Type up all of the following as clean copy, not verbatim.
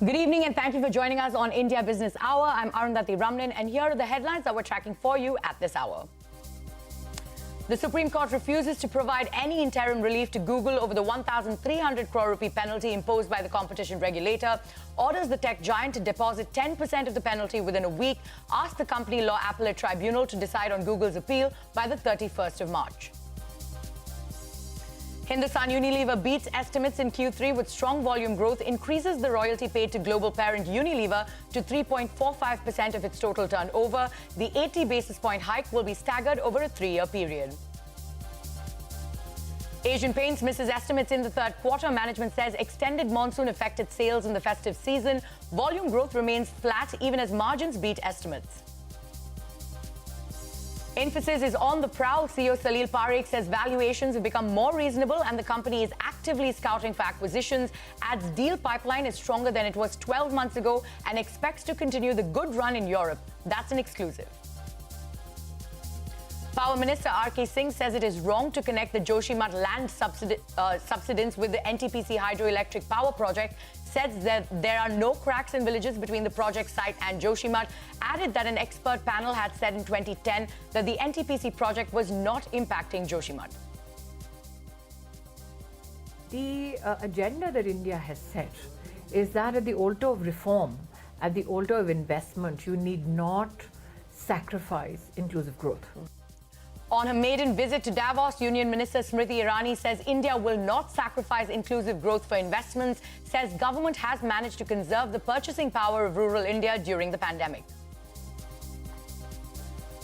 Good evening and thank you for joining us on India Business Hour. I'm Arundathi Ramanan and here are the headlines that we're tracking for you at this hour. The Supreme Court refuses to provide any interim relief to Google over the 1,300 crore rupee penalty imposed by the competition regulator, orders the tech giant to deposit 10% of the penalty within a week, asks the company law appellate tribunal to decide on Google's appeal by the 31st of March. Hindustan Unilever beats estimates in Q3 with strong volume growth, increases the royalty paid to global parent Unilever to 3.45% of its total turnover. The 80 basis point hike will be staggered over a 3-year period. Asian Paints misses estimates in the third quarter. Management says extended monsoon affected sales in the festive season. Volume growth remains flat even as margins beat estimates. Infosys is on the prowl. CEO Salil Parekh says valuations have become more reasonable and the company is actively scouting for acquisitions. Adds deal pipeline is stronger than it was 12 months ago and expects to continue the good run in Europe. That's an exclusive. Power Minister R.K. Singh says it is wrong to connect the Joshimath land subsidence with the NTPC hydroelectric power project. Says that there are no cracks in villages between the project site and Joshimath. Added that an expert panel had said in 2010 that the NTPC project was not impacting Joshimath. The agenda that India has set is that at the altar of reform, at the altar of investment, you need not sacrifice inclusive growth. On her maiden visit to Davos, Union Minister Smriti Irani says India will not sacrifice inclusive growth for investments, says government has managed to conserve the purchasing power of rural India during the pandemic.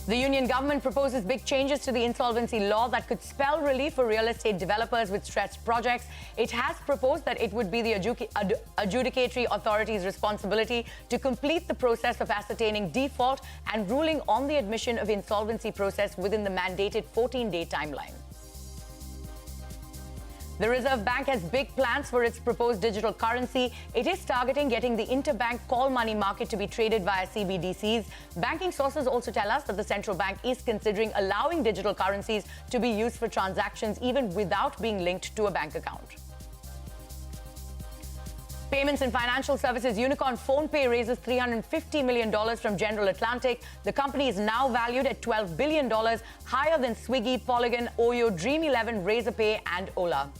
The union government proposes big changes to the insolvency law that could spell relief for real estate developers with stressed projects. It has proposed that it would be the adjudicatory authority's responsibility to complete the process of ascertaining default and ruling on the admission of insolvency process within the mandated 14-day timeline. The Reserve Bank has big plans for its proposed digital currency. It is targeting getting the interbank call money market to be traded via CBDCs. Banking sources also tell us that the central bank is considering allowing digital currencies to be used for transactions even without being linked to a bank account. Payments and financial services unicorn PhonePe raises $350 million from General Atlantic. The company is now valued at $12 billion, higher than Swiggy, Polygon, Oyo, Dream11, Razorpay and Ola.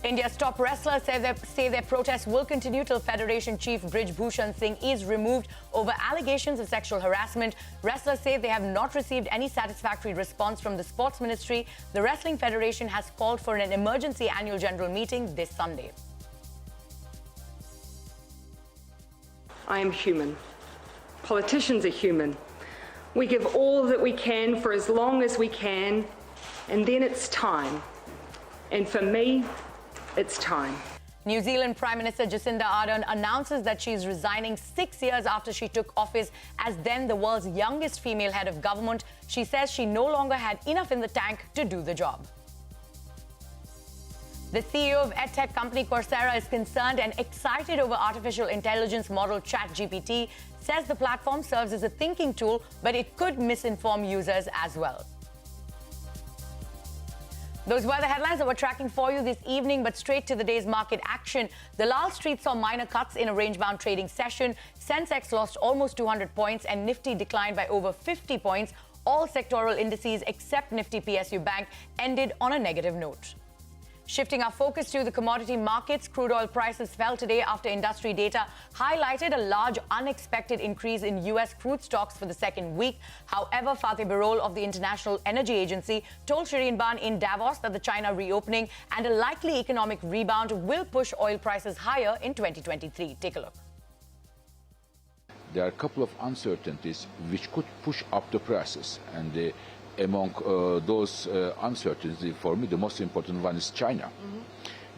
India's top wrestlers say their protests will continue till Federation Chief Brij Bhushan Singh is removed over allegations of sexual harassment. Wrestlers say they have not received any satisfactory response from the Sports Ministry. The Wrestling Federation has called for an emergency annual general meeting this Sunday. I am human. Politicians are human. We give all that we can for as long as we can, and then it's time. And for me, it's time. New Zealand Prime Minister Jacinda Ardern announces that she is resigning 6 years after she took office as then the world's youngest female head of government. She says she no longer had enough in the tank to do the job. The CEO of edtech company Coursera is concerned and excited over artificial intelligence model ChatGPT, says the platform serves as a thinking tool, but it could misinform users as well. Those were the headlines that we're tracking for you this evening, but straight to the day's market action. The Lal Street saw minor cuts in a range-bound trading session. Sensex lost almost 200 points and Nifty declined by over 50 points. All sectoral indices except Nifty PSU Bank ended on a negative note. Shifting our focus to the commodity markets, crude oil prices fell today after industry data highlighted a large unexpected increase in U.S. crude stocks for the second week. However, Fateh Birol of the International Energy Agency told Shireen Ban in Davos that the China reopening and a likely economic rebound will push oil prices higher in 2023. Take a look. There are a couple of uncertainties which could push up the prices, and among those uncertainties, for me, the most important one is China,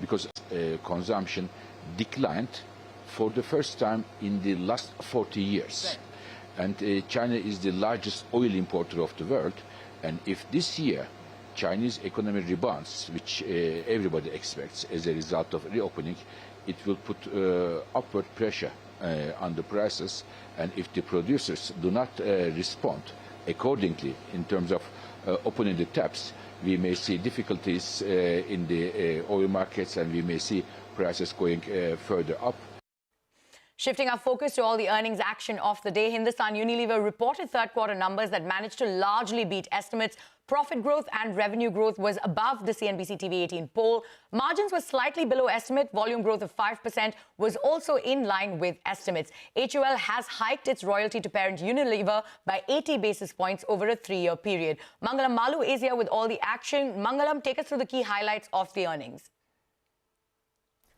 because consumption declined for the first time in the last 40 years. Right. And China is the largest oil importer of the world. And if this year Chinese economy rebounds, which everybody expects as a result of reopening, it will put upward pressure on the prices. And if the producers do not respond accordingly in terms of opening the taps, we may see difficulties in the oil markets, and we may see prices going further up. Shifting our focus to all the earnings action of the day, Hindustan Unilever reported third quarter numbers that managed to largely beat estimates. Profit growth and revenue growth was above the CNBC-TV18 poll. Margins were slightly below estimate. Volume growth of 5% was also in line with estimates. HUL has hiked its royalty to parent Unilever by 80 basis points over a 3-year period. Mangalam Malu is here with all the action. Mangalam, take us through the key highlights of the earnings.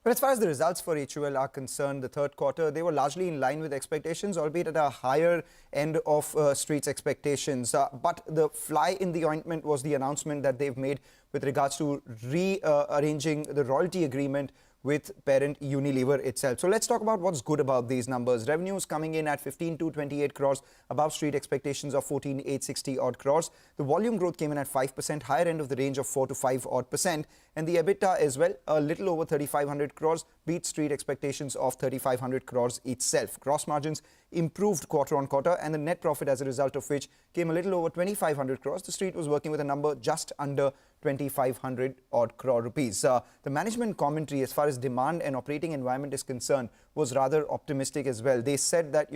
But as far as the results for HUL are concerned, the third quarter, they were largely in line with expectations, albeit at a higher end of Street's expectations. But the fly in the ointment was the announcement that they've made with regards to rearranging the royalty agreement with parent Unilever itself. So let's talk about what's good about these numbers. Revenues coming in at 15,228 crores, above street expectations of 14,860 odd crores. The volume growth came in at 5%, higher end of the range of 4 to 5 odd percent. And the EBITDA as well, a little over 3,500 crores, beat street expectations of 3,500 crores itself. Gross margins improved quarter on quarter, and the net profit as a result of which came a little over 2,500 crores. The street was working with a number just under 2,500 odd crore rupees. The management commentary as far as demand and operating environment is concerned was rather optimistic as well. They said that,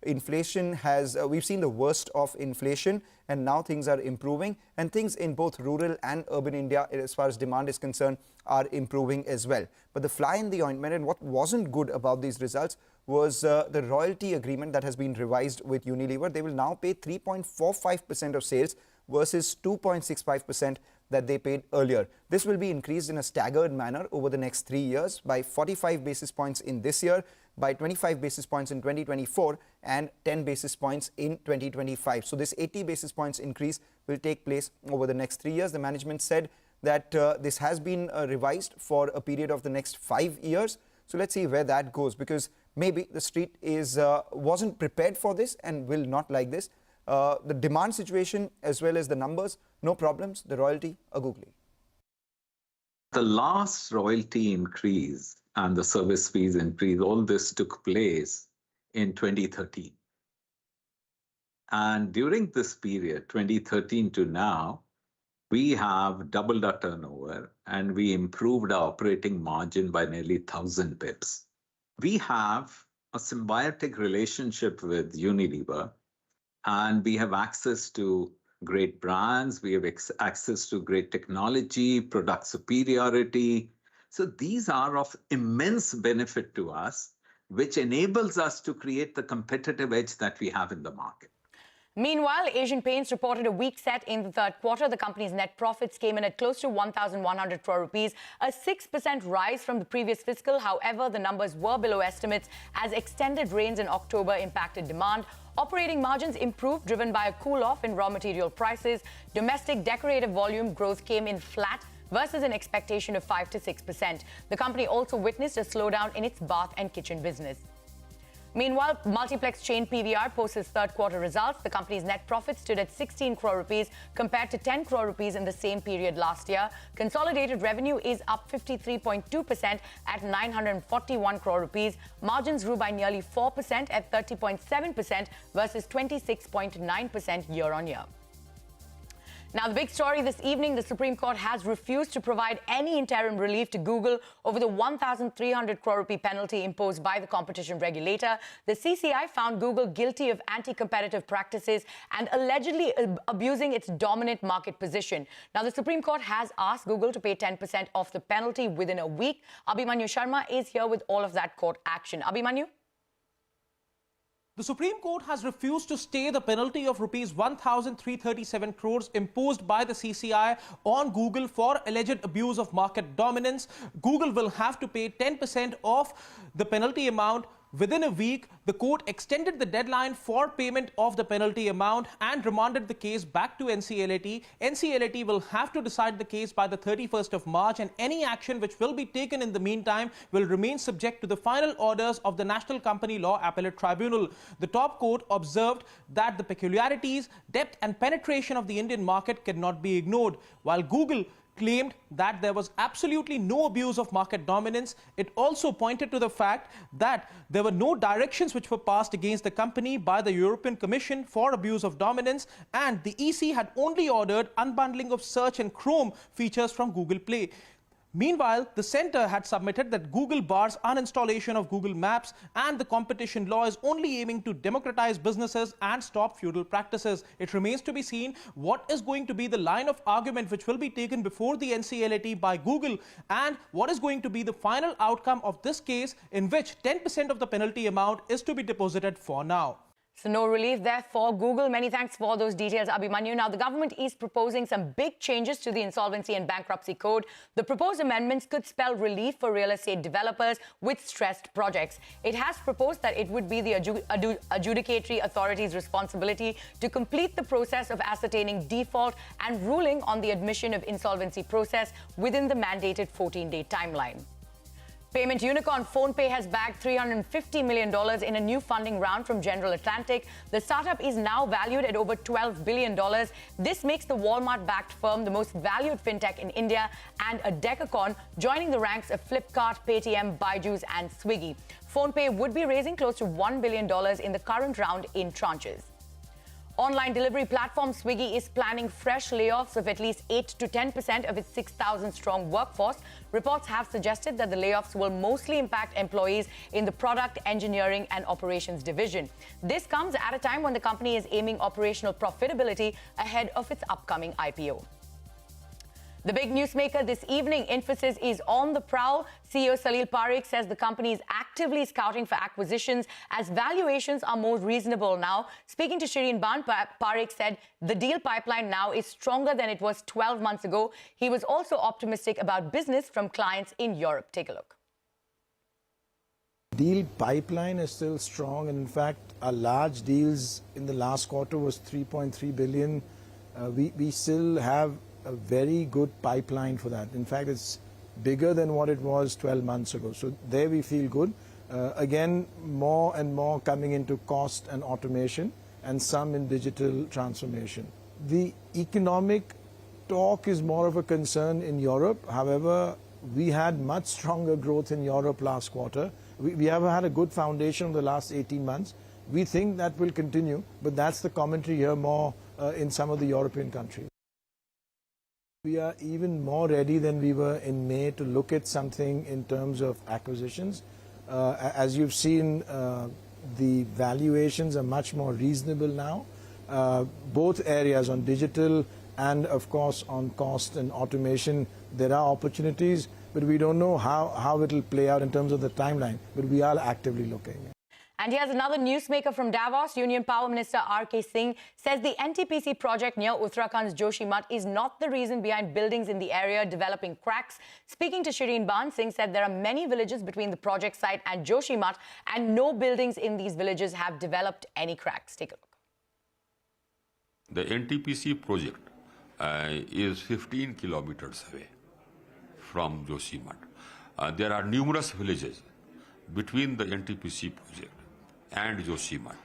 inflation has, we've seen the worst of inflation, and now things are improving, and things in both rural and urban India as far as demand is concerned are improving as well. But the fly in the ointment, and what wasn't good about these results, was the royalty agreement that has been revised with Unilever. They will now pay 3.45% of sales versus 2.65% that they paid earlier. This will be increased in a staggered manner over the next 3 years by 45 basis points in this year, by 25 basis points in 2024 and 10 basis points in 2025. So this 80 basis points increase will take place over the next 3 years. The management said that this has been revised for a period of the next 5 years. So let's see where that goes, because maybe the street wasn't prepared for this and will not like this. The demand situation as well as the numbers, no problems. The royalty, a googly. The last royalty increase and the service fees increase, all this took place in 2013. And during this period, 2013 to now, we have doubled our turnover and we improved our operating margin by nearly 1,000 pips. We have a symbiotic relationship with Unilever, and we have access to great brands, we have access to great technology, product superiority. So these are of immense benefit to us, which enables us to create the competitive edge that we have in the market. Meanwhile, Asian Paints reported a weak set in the third quarter. The company's net profits came in at close to 1,100 crore rupees, a 6% rise from the previous fiscal. However, the numbers were below estimates as extended rains in October impacted demand. Operating margins improved, driven by a cool-off in raw material prices. Domestic decorative volume growth came in flat versus an expectation of 5 to 6%. The company also witnessed a slowdown in its bath and kitchen business. Meanwhile, multiplex chain PVR posts its third quarter results. The company's net profit stood at 16 crore rupees compared to 10 crore rupees in the same period last year. Consolidated revenue is up 53.2% at 941 crore rupees. Margins grew by nearly 4% at 30.7% versus 26.9% year on year. Now, the big story this evening, the Supreme Court has refused to provide any interim relief to Google over the 1,300 crore rupee penalty imposed by the competition regulator. The CCI found Google guilty of anti-competitive practices and allegedly abusing its dominant market position. Now, the Supreme Court has asked Google to pay 10% of the penalty within a week. Abhimanyu Sharma is here with all of that court action. Abhimanyu? The Supreme Court has refused to stay the penalty of rupees 1,337 crores imposed by the CCI on Google for alleged abuse of market dominance. Google will have to pay 10% of the penalty amount within a week. The court extended the deadline for payment of the penalty amount and remanded the case back to NCLAT. NCLAT will have to decide the case by the 31st of March, and any action which will be taken in the meantime will remain subject to the final orders of the National Company Law Appellate Tribunal. The top court observed that the peculiarities, depth and penetration of the Indian market cannot be ignored. While Google claimed that there was absolutely no abuse of market dominance, it also pointed to the fact that there were no directions which were passed against the company by the European Commission for abuse of dominance, and the EC had only ordered unbundling of search and Chrome features from Google Play. Meanwhile, the centre had submitted that Google bars uninstallation of Google Maps and the competition law is only aiming to democratize businesses and stop feudal practices. It remains to be seen what is going to be the line of argument which will be taken before the NCLAT by Google and what is going to be the final outcome of this case in which 10% of the penalty amount is to be deposited for now. So no relief there for Google. Many thanks for those details, Abhimanyu. Now, the government is proposing some big changes to the Insolvency and Bankruptcy Code. The proposed amendments could spell relief for real estate developers with stressed projects. It has proposed that it would be the adjudicatory authority's responsibility to complete the process of ascertaining default and ruling on the admission of insolvency process within the mandated 14-day timeline. Payment unicorn PhonePe has bagged $350 million in a new funding round from General Atlantic. The startup is now valued at over $12 billion. This makes the Walmart-backed firm the most valued fintech in India and a decacorn, joining the ranks of Flipkart, Paytm, Byju's and Swiggy. PhonePe would be raising close to $1 billion in the current round in tranches. Online delivery platform Swiggy is planning fresh layoffs of at least 8 to 10% of its 6,000-strong workforce. Reports have suggested that the layoffs will mostly impact employees in the product, engineering and operations division. This comes at a time when the company is aiming operational profitability ahead of its upcoming IPO. The big newsmaker this evening, Infosys, is on the prowl. CEO Salil Parekh says the company is actively scouting for acquisitions as valuations are more reasonable now. Speaking to Shireen Ban, Parekh said the deal pipeline now is stronger than it was 12 months ago. He was also optimistic about business from clients in Europe. Take a look. Deal pipeline is still strong, and in fact, our large deals in the last quarter was 3.3 billion. We still have a very good pipeline for that. In fact, it's bigger than what it was 12 months ago. So there we feel good. Again, more and more coming into cost and automation and some in digital transformation. The economic talk is more of a concern in Europe. However, we had much stronger growth in Europe last quarter. We have had a good foundation in the last 18 months. We think that will continue, but that's the commentary here more in some of the European countries. We are even more ready than we were in May to look at something in terms of acquisitions. As you've seen, the valuations are much more reasonable now. Both areas on digital and, of course, on cost and automation, there are opportunities, but we don't know how it will play out in terms of the timeline, but we are actively looking. And here's another newsmaker from Davos. Union Power Minister R.K. Singh says the NTPC project near Uttarakhand's Joshimath is not the reason behind buildings in the area developing cracks. Speaking to Shireen Ban, Singh said there are many villages between the project site and Joshimath, and no buildings in these villages have developed any cracks. Take a look. The NTPC project is 15 kilometers away from Joshimath. There are numerous villages between the NTPC project and Joshimath.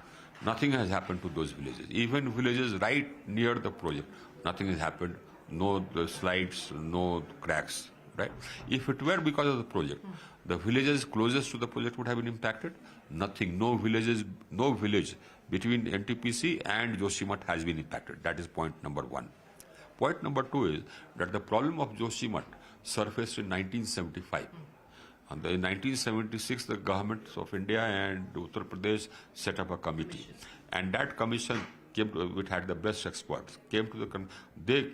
Nothing has happened to those villages. Even villages right near the project, nothing has happened. No the slides, no cracks. Right? If it were because of the project, the villages closest to the project would have been impacted. Nothing. No village between NTPC and Joshimath has been impacted. That is point number one. Point number two is that the problem of Joshimath surfaced in 1975. And in 1976, the governments of India and Uttar Pradesh set up a committee, and that commission which had the best experts, came to they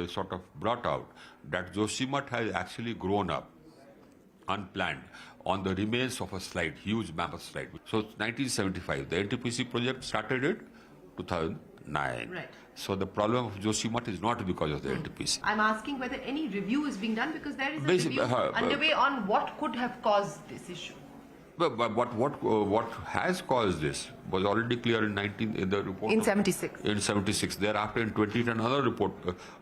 sort of brought out that Joshimath has actually grown up unplanned on the remains of a slide, huge mammoth slide. So 1975, the NTPC project started in 2009. Right. So the problem of Joshimath is not because of the NTPC. I'm asking whether any review is being done, because there is a review underway on what could have caused this issue. But what has caused this was already clear in the report. In 76. In 76. Thereafter, in 2010, another report,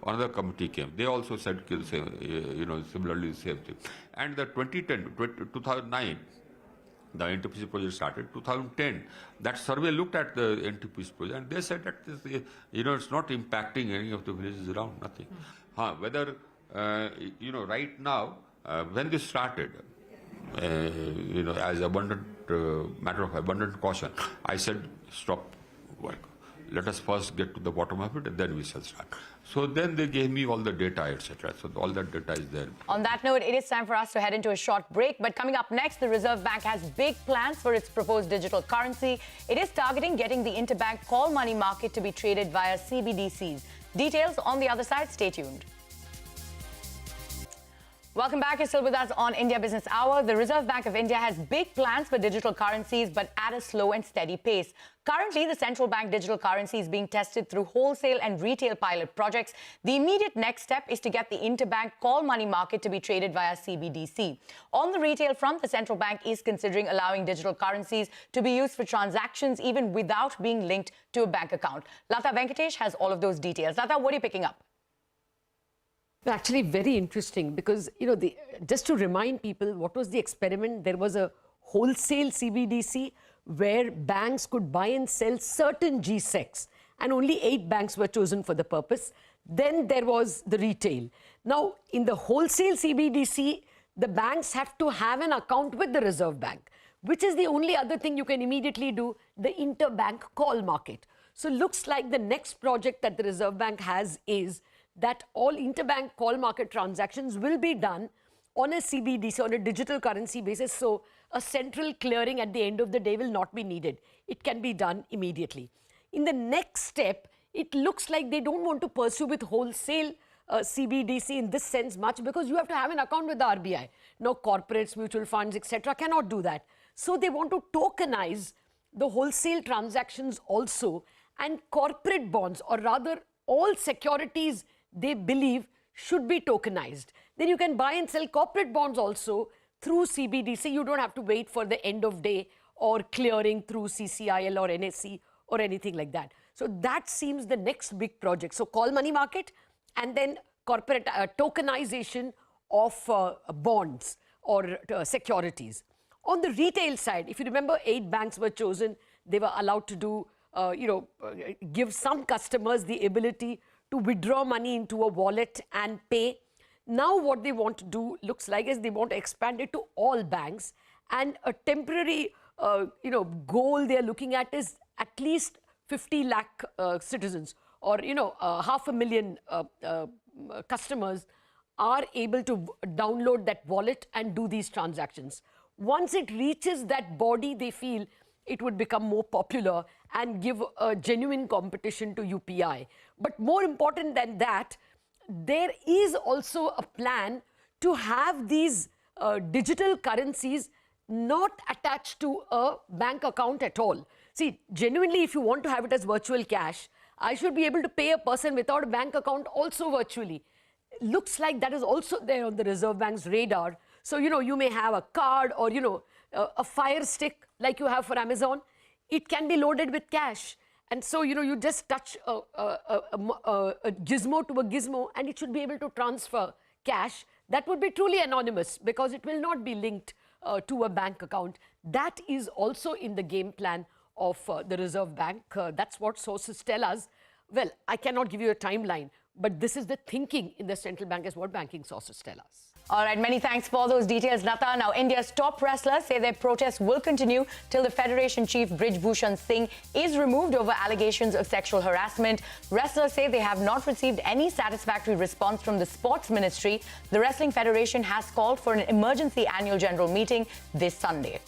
another committee came. They also said, similarly the same thing. And the 2009, the NTPC project started. 2010, that survey looked at the NTPC project, and they said that this, it's not impacting any of the villages around. Nothing. Whether right now, when this started, as abundant matter of abundant caution, I said stop work. let us first get to the bottom of it and then we shall start. So then they gave me all the data, etc. So all that data is there. On that note, it is time for us to head into a short break. But coming up next, the Reserve Bank has big plans for its proposed digital currency. It is targeting getting the interbank call money market to be traded via CBDCs. Details on the other side. Stay tuned. Welcome back. You're still with us on India Business Hour. The Reserve Bank of India has big plans for digital currencies, but at a slow and steady pace. Currently, the central bank digital currency is being tested through wholesale and retail pilot projects. The immediate next step is to get the interbank call money market to be traded via CBDC. On the retail front, the central bank is considering allowing digital currencies to be used for transactions even without being linked to a bank account. Lata Venkatesh has all of those details. Lata, what are you picking up? Actually, very interesting because, just to remind people, what was the experiment? There was a wholesale CBDC where banks could buy and sell certain GSECs, and only 8 banks were chosen for the purpose. Then there was the retail. Now, in the wholesale CBDC, the banks have to have an account with the Reserve Bank, which is the only other thing you can immediately do, the interbank call market. So looks like the next project that the Reserve Bank has is that all interbank call market transactions will be done on a CBDC, on a digital currency basis. So a central clearing at the end of the day will not be needed. It can be done immediately. In the next step, it looks like they don't want to pursue with wholesale CBDC in this sense much, because you have to have an account with the RBI. Now corporates, mutual funds, etc. cannot do that. So they want to tokenize the wholesale transactions also, and corporate bonds, or rather all securities they believe should be tokenized. Then you can buy and sell corporate bonds also through CBDC. You don't have to wait for the end of day or clearing through CCIL or NSE or anything like that. So that seems the next big project. So call money market and then corporate tokenization of bonds or securities. On the retail side, if you remember, 8 banks were chosen. They were allowed to do, give some customers the ability to withdraw money into a wallet and pay. Now what they want to do looks like is they want to expand it to all banks, and a temporary goal they're looking at is at least 50 lakh citizens, or 500,000 customers are able to download that wallet and do these transactions. Once it reaches that body, they feel it would become more popular and give a genuine competition to UPI. But more important than that, there is also a plan to have these digital currencies not attached to a bank account at all. See, genuinely, if you want to have it as virtual cash, I should be able to pay a person without a bank account also virtually. Looks like that is also there on the Reserve Bank's radar. So, you may have a card or, a Fire Stick like you have for Amazon. It can be loaded with cash. And so, you just touch a gizmo to a gizmo and it should be able to transfer cash. That would be truly anonymous because it will not be linked to a bank account. That is also in the game plan of the Reserve Bank. That's what sources tell us. Well, I cannot give you a timeline, but this is the thinking in the central bank, as what banking sources tell us. All right, many thanks for those details, Lata. Now, India's top wrestlers say their protests will continue till the Federation chief Brij Bhushan Singh is removed over allegations of sexual harassment. Wrestlers say they have not received any satisfactory response from the Sports Ministry. The Wrestling Federation has called for an emergency annual general meeting this Sunday.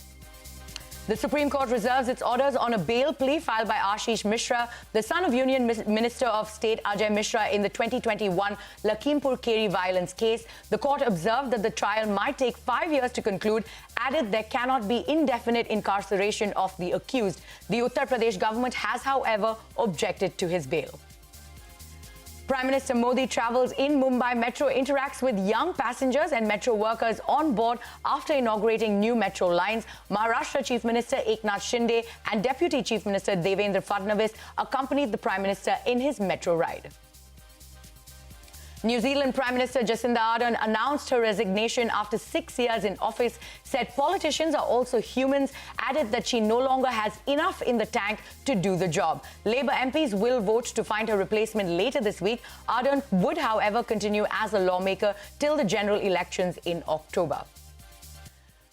The Supreme Court reserves its orders on a bail plea filed by Ashish Mishra, the son of Union Minister of State Ajay Mishra, in the 2021 Lakhimpur Kheri violence case. The court observed that the trial might take 5 years to conclude, added there cannot be indefinite incarceration of the accused. The Uttar Pradesh government has, however, objected to his bail. Prime Minister Modi travels in Mumbai Metro, interacts with young passengers and metro workers on board after inaugurating new metro lines. Maharashtra Chief Minister Eknath Shinde and Deputy Chief Minister Devendra Fadnavis accompanied the Prime Minister in his metro ride. New Zealand Prime Minister Jacinda Ardern announced her resignation after 6 years in office, said politicians are also humans, added that she no longer has enough in the tank to do the job. Labour MPs will vote to find her replacement later this week. Ardern would, however, continue as a lawmaker till the general elections in October.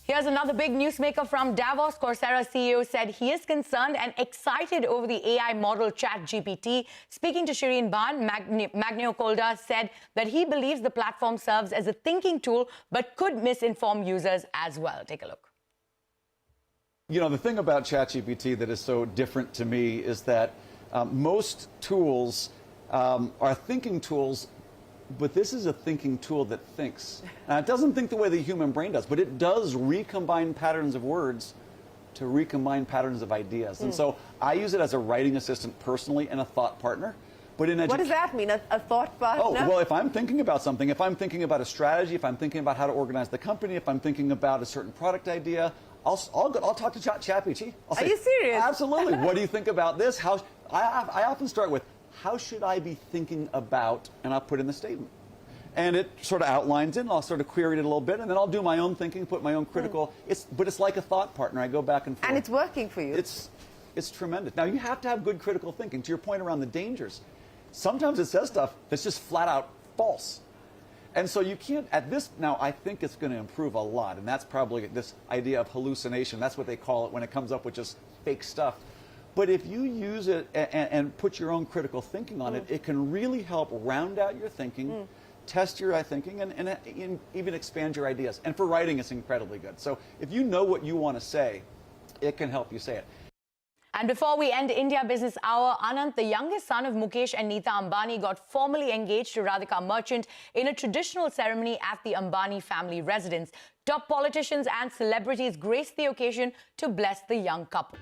Here's another big newsmaker from Davos. Coursera CEO said he is concerned and excited over the AI model ChatGPT. Speaking to Shireen Bhan, Magneo Kolda said that he believes the platform serves as a thinking tool but could misinform users as well. Take a look. You know, the thing about ChatGPT that is so different to me is that most tools are thinking tools, but this is a thinking tool that thinks. Now, it doesn't think the way the human brain does, but it does recombine patterns of words to recombine patterns of ideas. And so I use it as a writing assistant personally and a thought partner. But in what does that mean, a thought partner? Oh, well, if I'm thinking about something, if I'm thinking about a strategy, if I'm thinking about how to organize the company, if I'm thinking about a certain product idea, I'll talk to ChatGPT. Are you serious? Absolutely. What do you think about this? I often start with, how should I be thinking about, and I'll put in the statement. And it sort of outlines it, and I'll sort of query it a little bit, and then I'll do my own thinking, put my own critical, but it's like a thought partner. I go back and forth. And it's working for you. It's tremendous. Now, you have to have good critical thinking. To your point around the dangers, sometimes it says stuff that's just flat out false. And so you can't, now I think it's going to improve a lot, and that's probably this idea of hallucination. That's what they call it when it comes up with just fake stuff. But if you use it and put your own critical thinking on it, it can really help round out your thinking, test your thinking, and even expand your ideas. And for writing, it's incredibly good. So if you know what you want to say, it can help you say it. And before we end India Business Hour, Anant, the youngest son of Mukesh and Neeta Ambani, got formally engaged to Radhika Merchant in a traditional ceremony at the Ambani family residence. Top politicians and celebrities graced the occasion to bless the young couple.